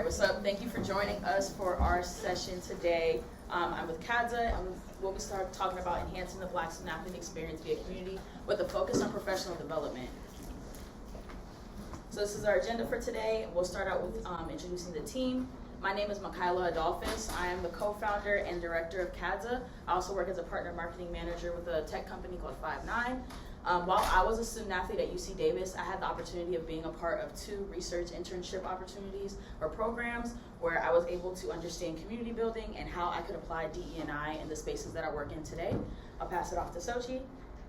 right, what's up? Thank you for joining us for our session today. I'm with CADSA, and we'll start talking about enhancing the Black Student-Athlete experience via community with a focus on professional development. So this is our agenda for today. We'll start out with introducing the team. My name is Mikaela Adolphus. I am the co-founder and director of CADSA. I also work as a partner marketing manager with a tech company called 5'9". While I was a student athlete at UC Davis, I had the opportunity of being a part of 2 research internship opportunities or programs where I was able to understand community building and how I could apply DE&I in the spaces that I work in today. I'll pass it off to Xochitl.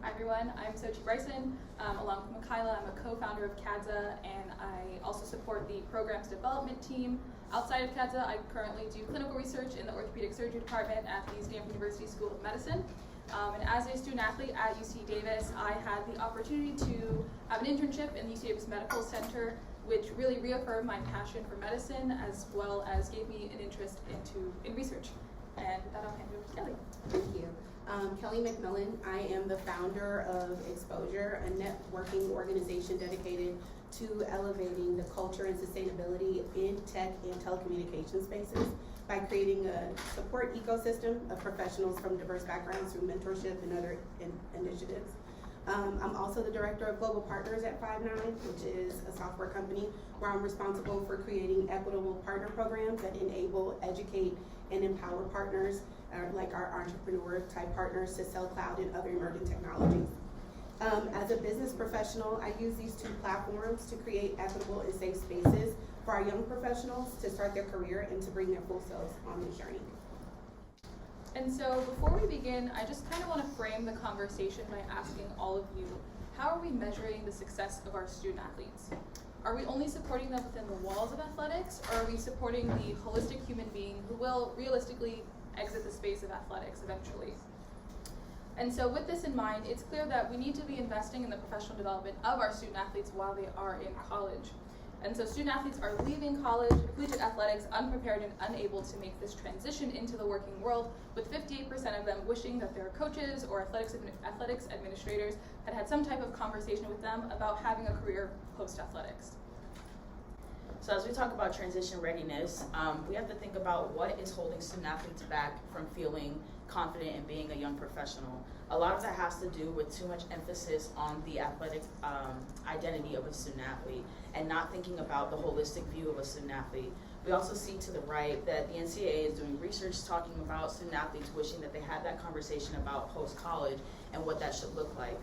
Hi everyone, I'm Xochitl Bryson. Along with Mikaela, I'm a co-founder of CADSA, and I also support the programs development team. Outside of CADSA, I currently do clinical research in the orthopedic surgery department at the Stanford University School of Medicine. And as a student athlete at UC Davis, I had the opportunity to have an internship in the UC Davis Medical Center, which really reaffirmed my passion for medicine, as well as gave me an interest in research. And with that, I'll hand it over to Kelli. Thank you. Kelli McMillan. I am the founder of Exposure, a networking organization dedicated to elevating the culture and sustainability in tech and telecommunications spaces by creating a support ecosystem of professionals from diverse backgrounds through mentorship and other initiatives. I'm also the director of Global Partners at 5'9", which is a software company where I'm responsible for creating equitable partner programs that enable, educate, and empower partners like our entrepreneur type partners to sell cloud and other emerging technologies. As a business professional, I use these 2 platforms to create equitable and safe spaces for our young professionals to start their career and to bring their full selves on this journey. And so before we begin, I just kind of want to frame the conversation by asking all of you, how are we measuring the success of our student athletes? Are we only supporting them within the walls of athletics, or are we supporting the holistic human being who will realistically exit the space of athletics eventually? And so with this in mind, it's clear that we need to be investing in the professional development of our student athletes while they are in college. And so student athletes are leaving college, collegiate athletics, unprepared and unable to make this transition into the working world, with 58% of them wishing that their coaches or athletics administrators had some type of conversation with them about having a career post-athletics. So as we talk about transition readiness, we have to think about what is holding student athletes back from feeling confident in being a young professional. A lot of that has to do with too much emphasis on the athletic identity of a student athlete and not thinking about the holistic view of a student athlete. We also see to the right that the NCAA is doing research talking about student athletes wishing that they had that conversation about post-college and what that should look like.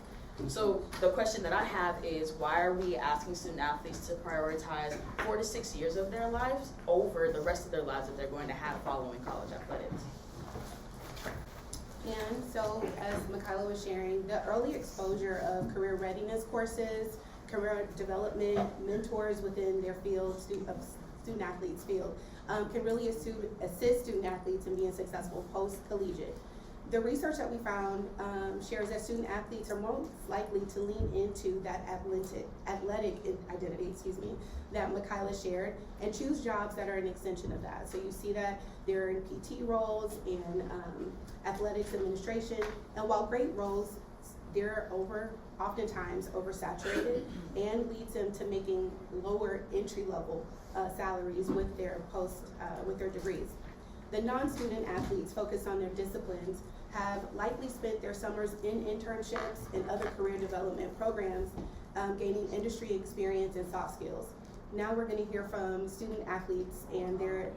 So the question that I have is, why are we asking student athletes to prioritize 4 to 6 years of their lives over the rest of their lives that they're going to have following college athletics? And so, as Mikaela was sharing, the early exposure of career readiness courses, career development, mentors within their field, student athletes field, can really assist student athletes in being successful post-collegiate. The research that we found shares that student athletes are most likely to lean into that athletic identity, that Mikaela shared, and choose jobs that are an extension of that. So you see that they're in PT roles, in athletics administration, and while great roles, they're oftentimes oversaturated and leads them to making lower entry-level salaries with their degrees. The non-student athletes focused on their disciplines have likely spent their summers in internships and other career development programs, gaining industry experience and soft skills. Now we're going to hear from student athletes and their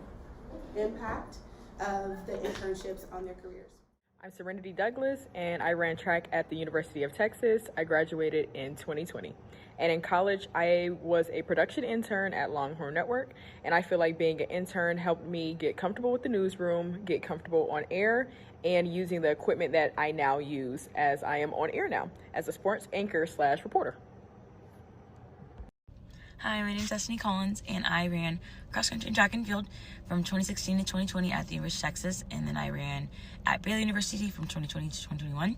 impact of the internships on their careers. I'm Serenity Douglas, and I ran track at the University of Texas. I graduated in 2020. And in college, I was a production intern at Longhorn Network, and I feel like being an intern helped me get comfortable with the newsroom, get comfortable on air, and using the equipment that I now use as I am on air now as a sports anchor / reporter. Hi, my name is Destiny Collins, and I ran cross country and track and field from 2016 to 2020 at the University of Texas, and then I ran at Baylor University from 2020 to 2021.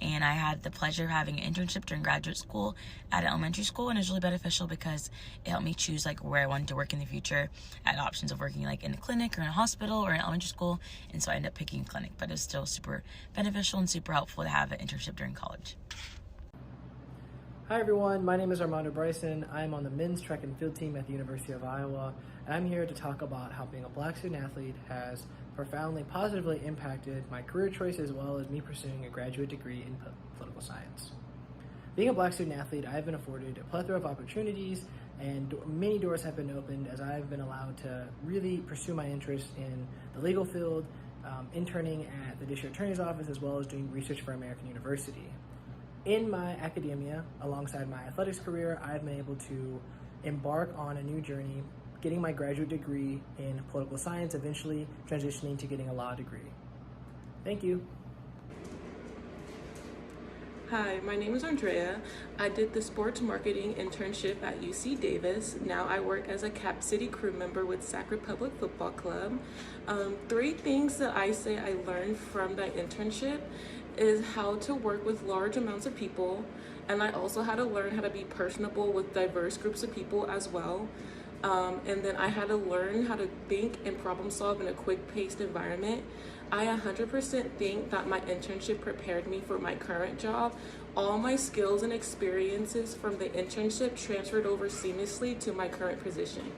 And I had the pleasure of having an internship during graduate school at an elementary school, and it was really beneficial because it helped me choose where I wanted to work in the future. I had options of working in a clinic or in a hospital or in elementary school, and so I ended up picking clinic, but it was still super beneficial and super helpful to have an internship during college. Hi everyone, my name is Xochitl Bryson. I'm on the men's track and field team at the University of Iowa, and I'm here to talk about how being a Black student-athlete has profoundly positively impacted my career choice as well as me pursuing a graduate degree in political science. Being a Black student-athlete, I've been afforded a plethora of opportunities, and many doors have been opened as I've been allowed to really pursue my interest in the legal field, interning at the District Attorney's Office, as well as doing research for American University. In my academia, alongside my athletics career, I've been able to embark on a new journey, getting my graduate degree in political science, eventually transitioning to getting a law degree. Thank you. Hi, my name is Andrea. I did the sports marketing internship at UC Davis. Now I work as a Cap City crew member with Sac Republic Football Club. 3 things that I say I learned from that internship is how to work with large amounts of people, and I also had to learn how to be personable with diverse groups of people as well. And then I had to learn how to think and problem solve in a quick-paced environment. I 100% think that my internship prepared me for my current job. All my skills and experiences from the internship transferred over seamlessly to my current position.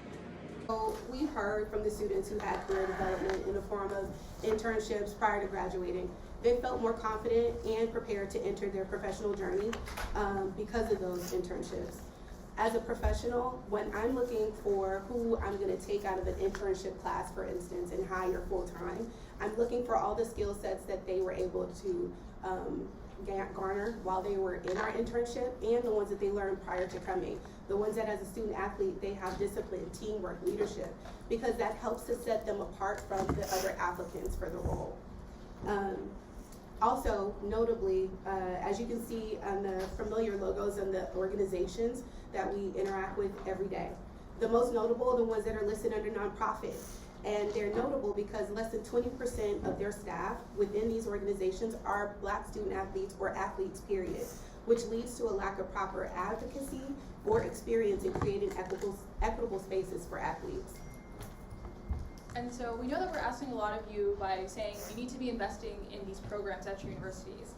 So we heard from the students who had career development in the form of internships prior to graduating. They felt more confident and prepared to enter their professional journey because of those internships. As a professional, when I'm looking for who I'm going to take out of an internship class, for instance, and hire full-time, I'm looking for all the skill sets that they were able to garner while they were in our internship, and the ones that they learned prior to coming. The ones that as a student athlete, they have discipline, teamwork, leadership, because that helps to set them apart from the other applicants for the role. Also, notably, as you can see on the familiar logos and the organizations that we interact with every day, the most notable are the ones that are listed under nonprofit. And they're notable because less than 20% of their staff within these organizations are Black student athletes or athletes, period, which leads to a lack of proper advocacy or experience in creating equitable spaces for athletes. And so we know that we're asking a lot of you by saying you need to be investing in these programs at your universities.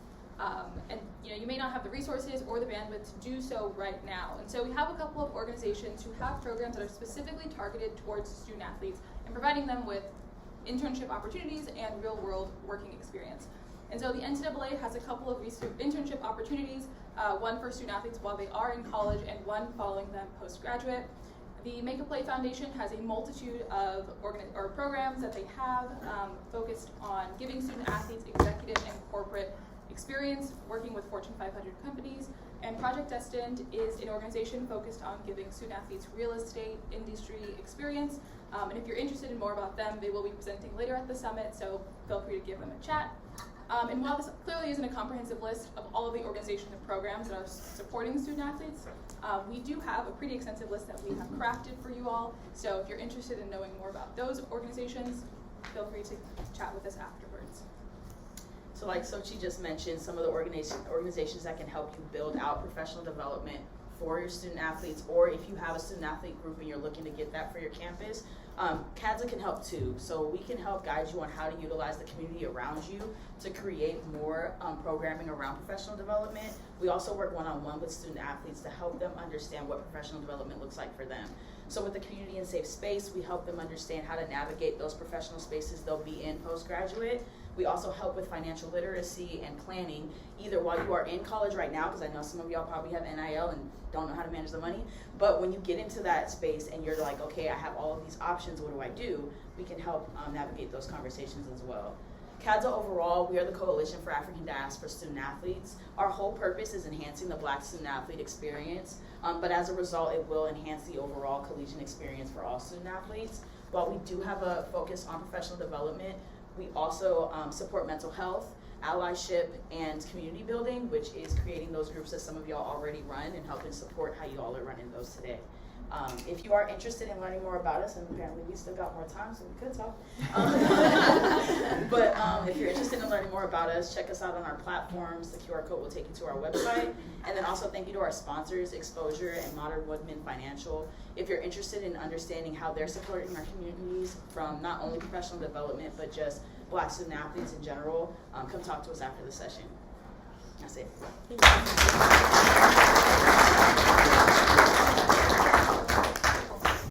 And you may not have the resources or the bandwidth to do so right now. And so we have a couple of organizations who have programs that are specifically targeted towards student athletes and providing them with internship opportunities and real-world working experience. And so the NCAA has a couple of internship opportunities, one for student athletes while they are in college and one following them postgraduate. The Make a Play Foundation has a multitude of programs that they have focused on giving student athletes executive and corporate experience working with Fortune 500 companies. And Project Destined is an organization focused on giving student athletes real estate industry experience. And if you're interested in more about them, they will be presenting later at the summit, so feel free to give them a chat. And while this clearly isn't a comprehensive list of all of the organizations and programs that are supporting student athletes, we do have a pretty extensive list that we have crafted for you all. So if you're interested in knowing more about those organizations, feel free to chat with us afterwards. So like Xochitl just mentioned, some of the organizations that can help you build out professional development for your student athletes, or if you have a student athlete group and you're looking to get that for your campus, CADSA can help too. So we can help guide you on how to utilize the community around you to create more programming around professional development. We also work one-on-one with student athletes to help them understand what professional development looks like for them. So with the Community and Safe Space, we help them understand how to navigate those professional spaces they'll be in postgraduate. We also help with financial literacy and planning, either while you are in college right now, because I know some of y'all probably have NIL and don't know how to manage the money, but when you get into that space and you're like, okay, I have all of these options, what do I do? We can help navigate those conversations as well. CADSA overall, we are the Coalition for African Diaspora Student Athletes. Our whole purpose is enhancing the Black student athlete experience, but as a result, it will enhance the overall collegiate experience for all student athletes. While we do have a focus on professional development, we also support mental health, allyship, and community building, which is creating those groups that some of y'all already run and helping support how you all are running those today. If you are interested in learning more about us, and apparently we still got more time, so we could talk. But if you're interested in learning more about us, check us out on our platforms. The QR code will take you to our website. And then also thank you to our sponsors, Exposure and Modern Woodman Financial. If you're interested in understanding how they're supporting our communities from not only professional development, but just Black student athletes in general, come talk to us after the session. That's it.